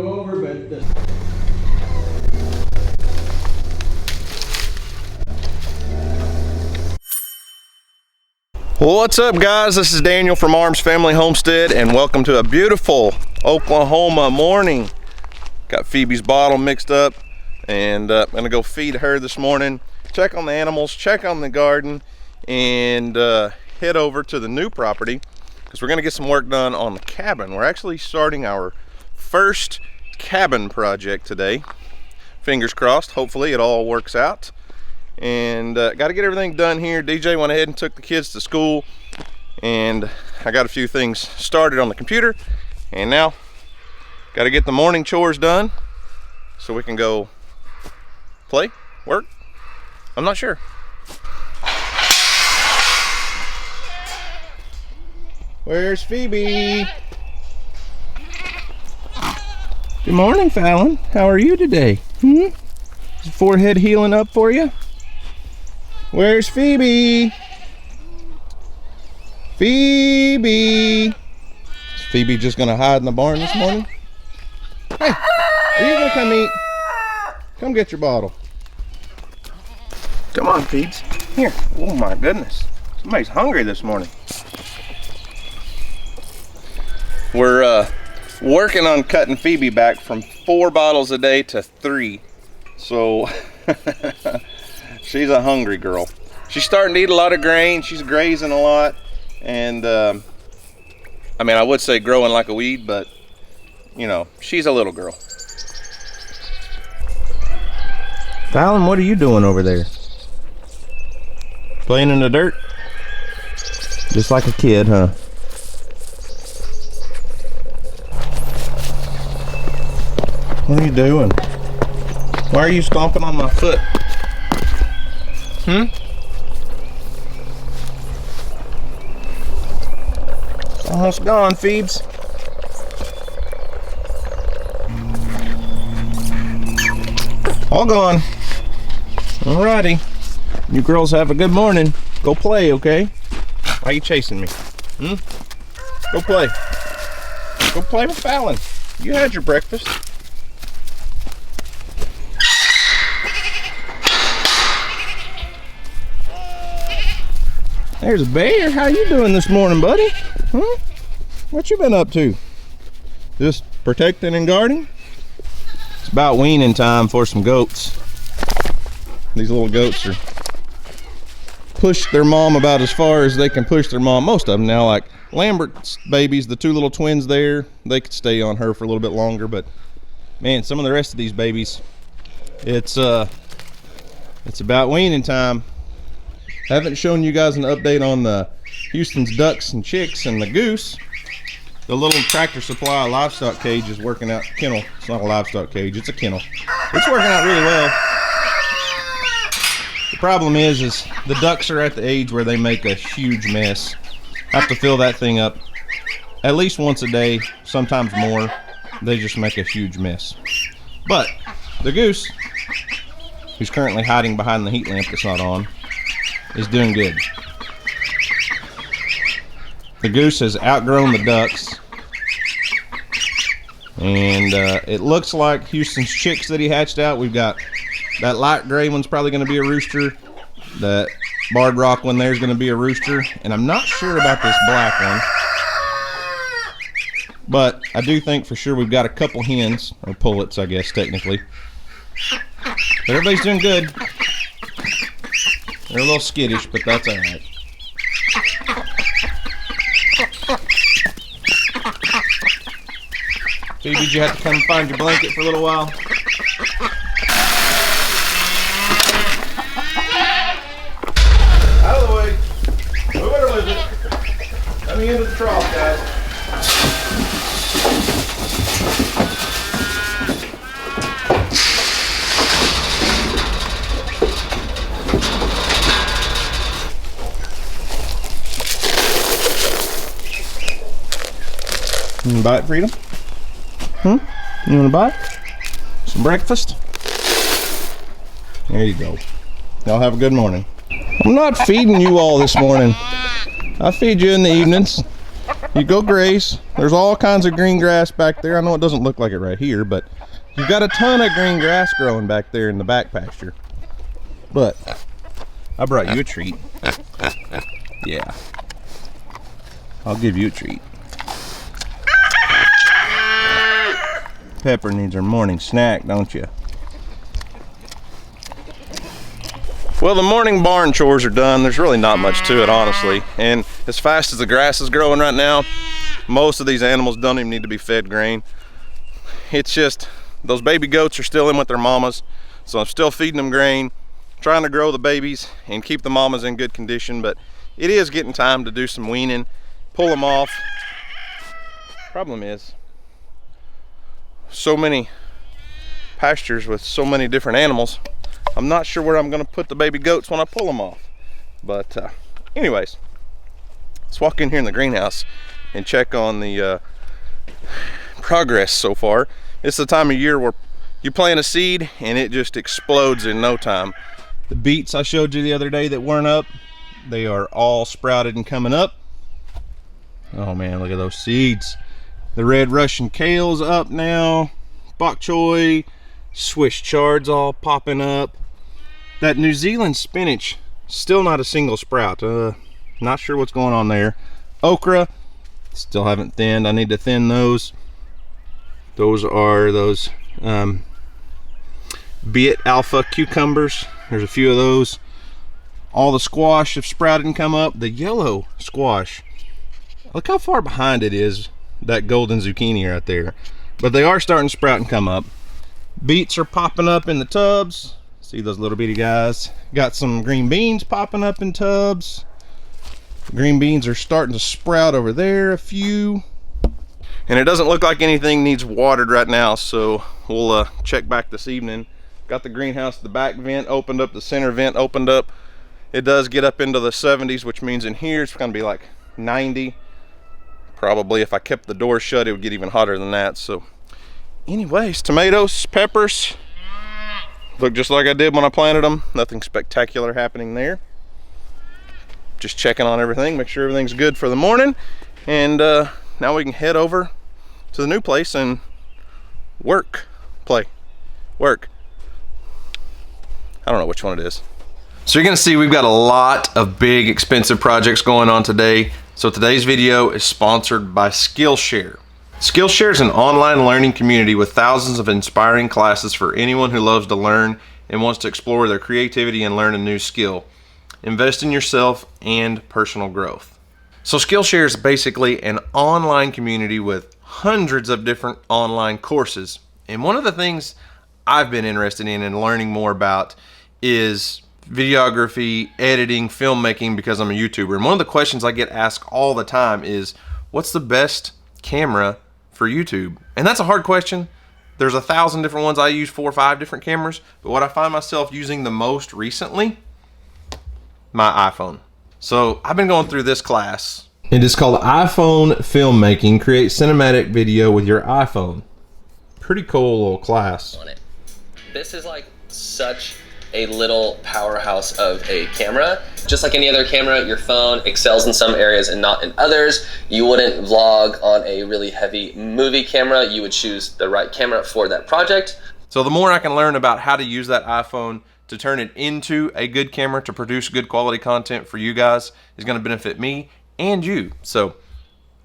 go over, but What's up, guys? This is Daniel from Arms Family Homestead, and welcome to a beautiful Oklahoma morning. Got Phoebe's bottle mixed up, and I'm gonna go feed her this morning, check on the animals, check on the garden, and head over to the new property because we're gonna get some work done on the cabin. We're actually starting our first cabin project today. Fingers crossed, hopefully it all works out. And got to get everything done here. DJ went ahead and took the kids to school, and I got a few things started on the computer, and now got to get the morning chores done so we can go play, work. I'm not sure. Where's Phoebe? Good morning, Fallon. How are you today? Is your forehead healing up for you? Where's Phoebe? Phoebe! Is Phoebe just gonna hide in the barn this morning? Hey, are you gonna come eat? Come get your bottle. Come on, Phoebes. Here. Oh my goodness. Somebody's hungry this morning. We're working on cutting Phoebe back from 4 bottles a day to 3. So she's a hungry girl. She's starting to eat a lot of grain. She's grazing a lot. And, I mean, I would say growing like a weed, but, you know, she's a little girl. Fallon, what are you doing over there? Playing in the dirt? Just like a kid, huh? What are you doing? Why are you stomping on my foot? Almost gone, Phoebes. All gone. Alrighty. You girls have a good morning. Go play, okay? Why are you chasing me? Go play. Go play with Fallon. You had your breakfast. There's a bear. How you doing this morning, buddy? What you been up to? Just protecting and guarding? It's about weaning time for some goats. These little goats are push their mom about as far as they can push their mom. Most of them now, like Lambert's babies, the 2 little twins there, they could stay on her for a little bit longer, but man, some of the rest of these babies, it's about weaning time. Haven't shown you guys an update on the Houston's ducks and chicks and the goose. The little Tractor Supply livestock cage is working out. Kennel. It's not a livestock cage. It's a kennel. It's working out really well. The problem is the ducks are at the age where they make a huge mess. Have to fill that thing up at least once a day, sometimes more. They just make a huge mess. But the goose, who's currently hiding behind the heat lamp that's not on, is doing good. The goose has outgrown the ducks, and it looks like Houston's chicks that he hatched out. We've got that light gray one's probably going to be a rooster. That barred rock one there's going to be a rooster, and I'm not sure about this black one, but I do think for sure we've got a couple hens, or pullets I guess technically. But everybody's doing good. They're a little skittish, but that's all right. Phoebe, did you have to come find your blanket for a little while? Out of the way. Move it or lose it. Let me into the trough, guys. You want to bite, Freedom? You want to bite? Some breakfast? There you go. Y'all have a good morning. I'm not feeding you all this morning. I feed you in the evenings. You go graze. There's all kinds of green grass back there. I know it doesn't look like it right here, but you've got a ton of green grass growing back there in the back pasture. But I brought you a treat. Yeah. I'll give you a treat. Pepper needs her morning snack, don't you? Well, the morning barn chores are done. There's really not much to it, honestly. And as fast as the grass is growing right now, most of these animals don't even need to be fed grain. It's just, those baby goats are still in with their mamas, so I'm still feeding them grain, trying to grow the babies and keep the mamas in good condition, but it is getting time to do some weaning, pull them off. Problem is, so many pastures with so many different animals, I'm not sure where I'm going to put the baby goats when I pull them off. But anyways, let's walk in here in the greenhouse and check on the progress so far. It's the time of year where you plant a seed and it just explodes in no time. The beets I showed you the other day that weren't up, they are all sprouted and coming up. Oh man, look at those seeds. The red Russian kale's up now. Bok choy, Swiss chard's all popping up. That New Zealand spinach, still not a single sprout. Not sure what's going on there. Okra, still haven't thinned. I need to thin those. Those are those Beet Alpha cucumbers. There's a few of those. All the squash have sprouted and come up. The yellow squash, look how far behind it is, that golden zucchini right there. But they are starting to sprout and come up. Beets are popping up in the tubs. See those little bitty guys? Got some green beans popping up in tubs. Green beans are starting to sprout over there, a few. And it doesn't look like anything needs watered right now, so we'll check back this evening. Got the greenhouse, the back vent opened up, the center vent opened up. It does get up into the 70s, which means in here it's gonna be like 90. Probably if I kept the door shut, it would get even hotter than that. So anyways, tomatoes, peppers, look just like I did when I planted them. Nothing spectacular happening there. Just checking on everything, make sure everything's good for the morning. And now we can head over to the new place and work. I don't know which one it is. So you're gonna see we've got a lot of big, expensive projects going on today. So today's video is sponsored by Skillshare. Skillshare is an online learning community with thousands of inspiring classes for anyone who loves to learn and wants to explore their creativity and learn a new skill. Invest in yourself and personal growth. So Skillshare is basically an online community with hundreds of different online courses. And one of the things I've been interested in and learning more about is videography, editing, filmmaking, because I'm a YouTuber. And one of the questions I get asked all the time is, what's the best camera for YouTube? And that's a hard question. There's 1,000 different ones. I use 4 or 5 different cameras, but what I find myself using the most recently, my iPhone. So I've been going through this class. It is called iPhone Filmmaking. Create cinematic video with your iPhone. Pretty cool little class. This is like such a little powerhouse of a camera. Just like any other camera, your phone excels in some areas and not in others. You wouldn't vlog on a really heavy movie camera. You would choose the right camera for that project. So the more I can learn about how to use that iPhone to turn it into a good camera to produce good quality content for you guys is going to benefit me and you. So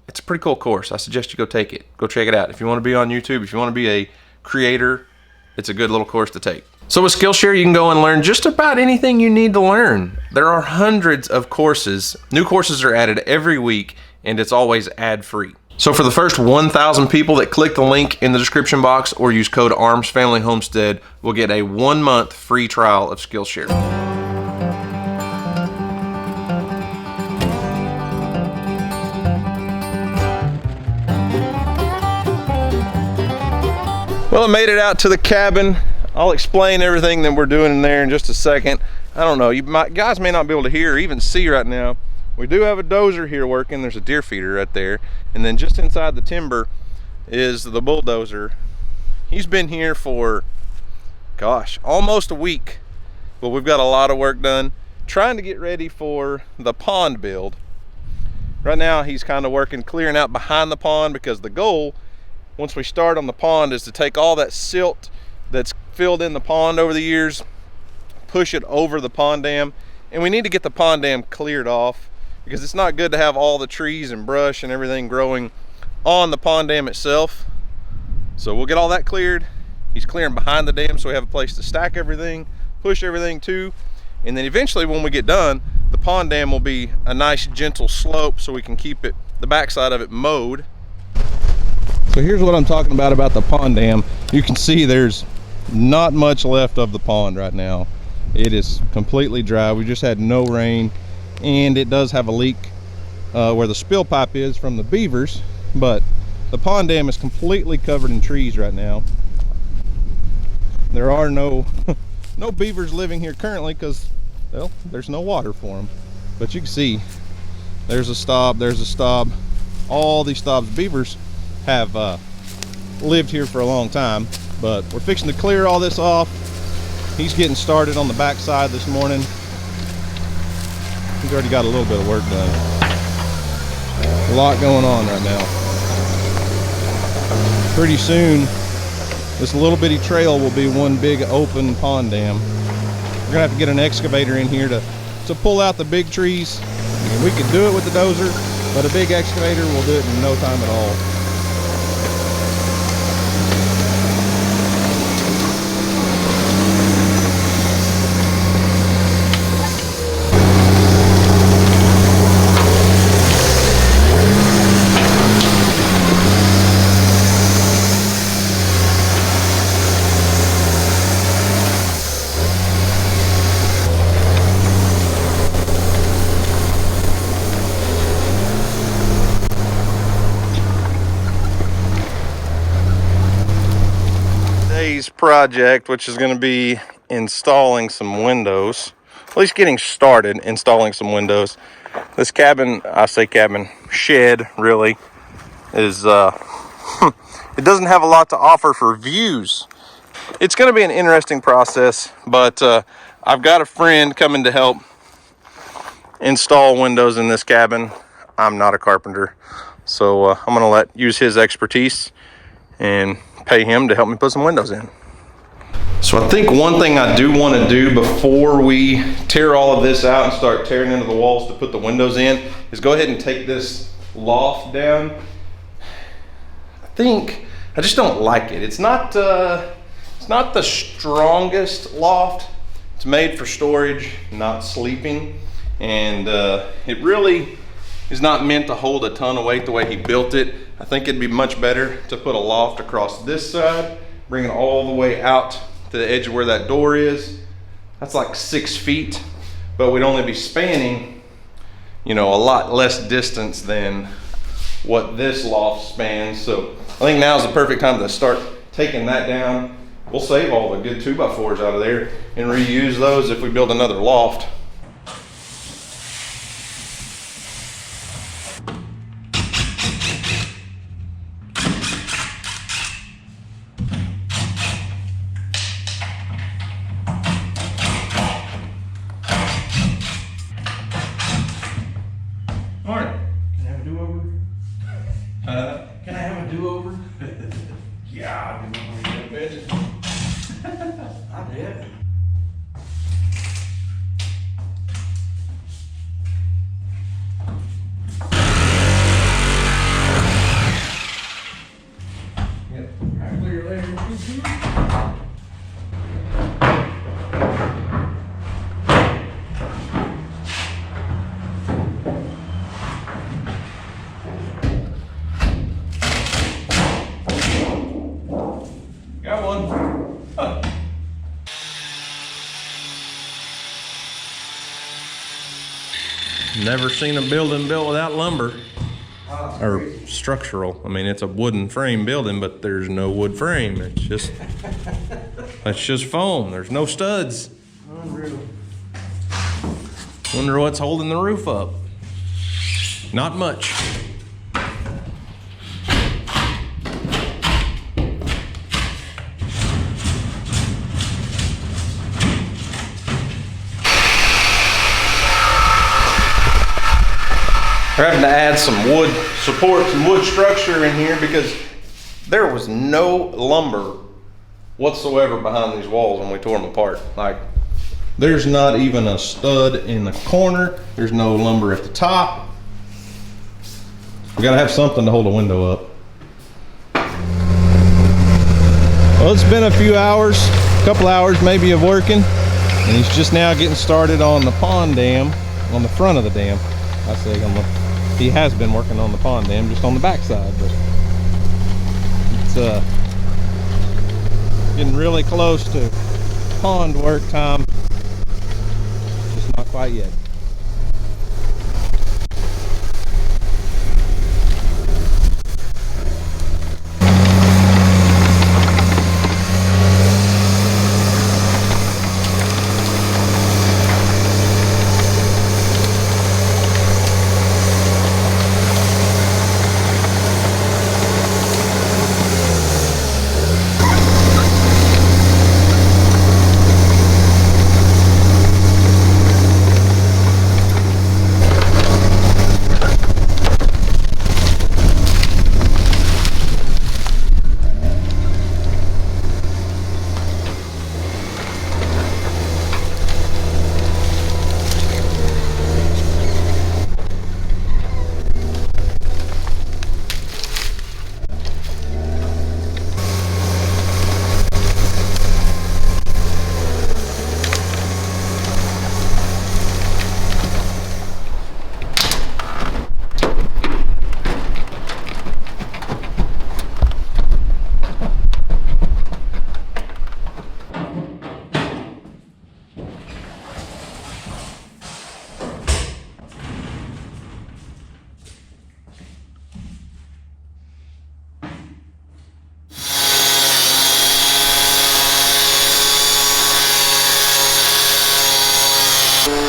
it's a pretty cool course. I suggest you go take it. Go check it out. If you want to be on YouTube, if you want to be a creator, it's a good little course to take. So with Skillshare, you can go and learn just about anything you need to learn. There are hundreds of courses. New courses are added every week, and it's always ad-free. So for the first 1,000 people that click the link in the description box or use code ARMSFamilyHomestead, will get a 1-month free trial of Skillshare. Well, I made it out to the cabin. I'll explain everything that we're doing in there in just a second. I don't know, guys may not be able to hear or even see right now. We do have a dozer here working. There's a deer feeder right there. And then just inside the timber is the bulldozer. He's been here for, gosh, almost a week. But we've got a lot of work done, trying to get ready for the pond build. Right now he's kind of working clearing out behind the pond, because the goal once we start on the pond is to take all that silt that's filled in the pond over the years, push it over the pond dam, and we need to get the pond dam cleared off, because it's not good to have all the trees and brush and everything growing on the pond dam itself. So we'll get all that cleared. He's clearing behind the dam so we have a place to stack everything, push everything to, and then eventually when we get done, the pond dam will be a nice gentle slope so we can keep it, the backside of it, mowed. So here's what I'm talking about the pond dam. You can see there's not much left of the pond right now. It is completely dry. We just had no rain, and it does have a leak where the spill pipe is from the beavers, but the pond dam is completely covered in trees right now. There are no no beavers living here currently because, well, there's no water for them. But you can see there's a stop, there's a stop, all these stops. Beavers have lived here for a long time, but we're fixing to clear all this off. He's getting started on the back side this morning. He's already got a little bit of work done. A lot going on right now. Pretty soon this little bitty trail will be one big open pond dam. We're gonna have to get an excavator in here to pull out the big trees. And we could do it with the dozer, but a big excavator will do it in no time at all. Project, which is going to be installing some windows, at least getting started installing some windows. This cabin, I say cabin, shed really, is it doesn't have a lot to offer for views. It's going to be an interesting process, but I've got a friend coming to help install windows in this cabin. I'm not a carpenter, so I'm going to use his expertise and pay him to help me put some windows in. So I think one thing I do want to do before we tear all of this out and start tearing into the walls to put the windows in is go ahead and take this loft down. I just don't like it. It's not the strongest loft. It's made for storage, not sleeping, and it really is not meant to hold a ton of weight the way he built it. I think it'd be much better to put a loft across this side, bring it all the way out to the edge of where that door is. That's like 6 feet, but we'd only be spanning, a lot less distance than what this loft spans. So I think now's the perfect time to start taking that down. We'll save all the good 2x4s out of there and reuse those if we build another loft. Can I have a do-over? Yeah, I do. I did. I clear your leg. Got one. Huh. Never seen a building built without lumber. Or structural. I mean, it's a wooden frame building, but there's no wood frame. It's just foam. There's no studs. Unreal. Wonder what's holding the roof up. Not much. We're having to add some wood support, some wood structure in here because there was no lumber whatsoever behind these walls when we tore them apart. Like, there's not even a stud in the corner. There's no lumber at the top. We gotta have something to hold the window up. Well, it's been a few hours, a couple hours maybe of working, and he's just now getting started on the pond dam, on the front of the dam. I say he has been working on the pond dam, just on the back side, but it's getting really close to pond work time. Just not quite yet.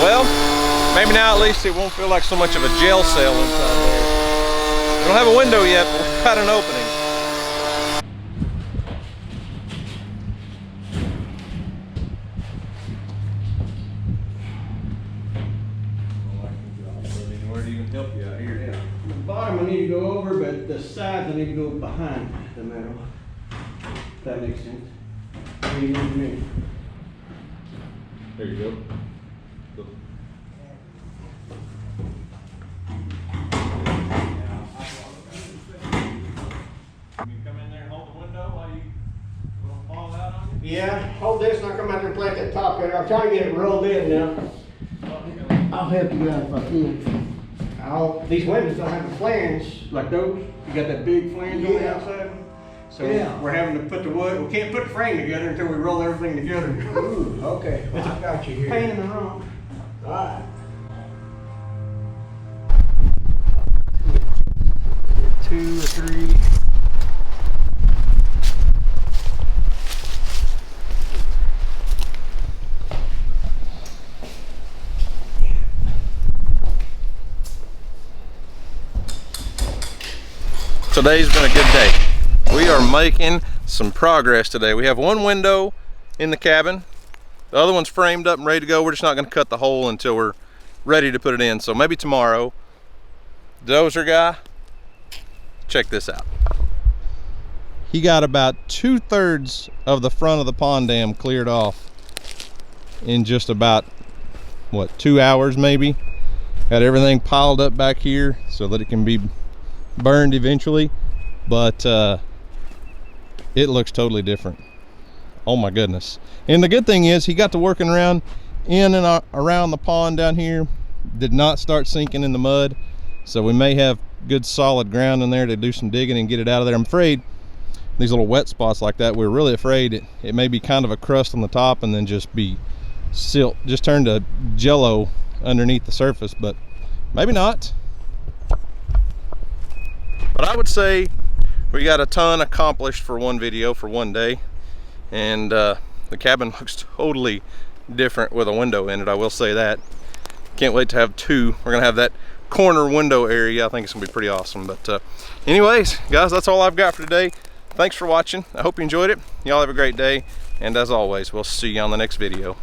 Well, maybe now at least it won't feel like so much of a jail cell inside there. We don't have a window yet, but we've got an opening. Where do you help you out here? Yeah. The bottom I need to go over, but the sides I need to go behind the metal. If that makes sense. What do you need me? There you go. Yeah, hold this and I'll come out there and play at that top there. I'm trying to get it rolled in now. I'll help you out if I can. These windows don't have a flange like those. You got that big flange on the outside. So we're having to put the wood, we can't put the frame together until we roll everything together. Ooh, okay, well, I got you here. Pain in the rump. All right. 2 or 3. Today's been a good day. We are making some progress today. We have one window in the cabin. The other one's framed up and ready to go. We're just not going to cut the hole until we're ready to put it in. So maybe tomorrow. Dozer guy, check this out. He got about 2/3 of the front of the pond dam cleared off in just about, what, 2 hours maybe. Got everything piled up back here so that it can be burned eventually, but it looks totally different. Oh my goodness. And the good thing is he got to working around in and around the pond down here. Did not start sinking in the mud, so we may have good solid ground in there to do some digging and get it out of there. I'm afraid these little wet spots like that, we're really afraid it may be kind of a crust on the top and then just be silt, just turn to jello underneath the surface, but maybe not. But I would say we got a ton accomplished for one video, for one day. And the cabin looks totally different with a window in it, I will say that. Can't wait to have 2. We're gonna have that corner window area. I think it's gonna be pretty awesome. But anyways, guys, that's all I've got for today. Thanks for watching. I hope you enjoyed it. Y'all have a great day. And as always, we'll see you on the next video.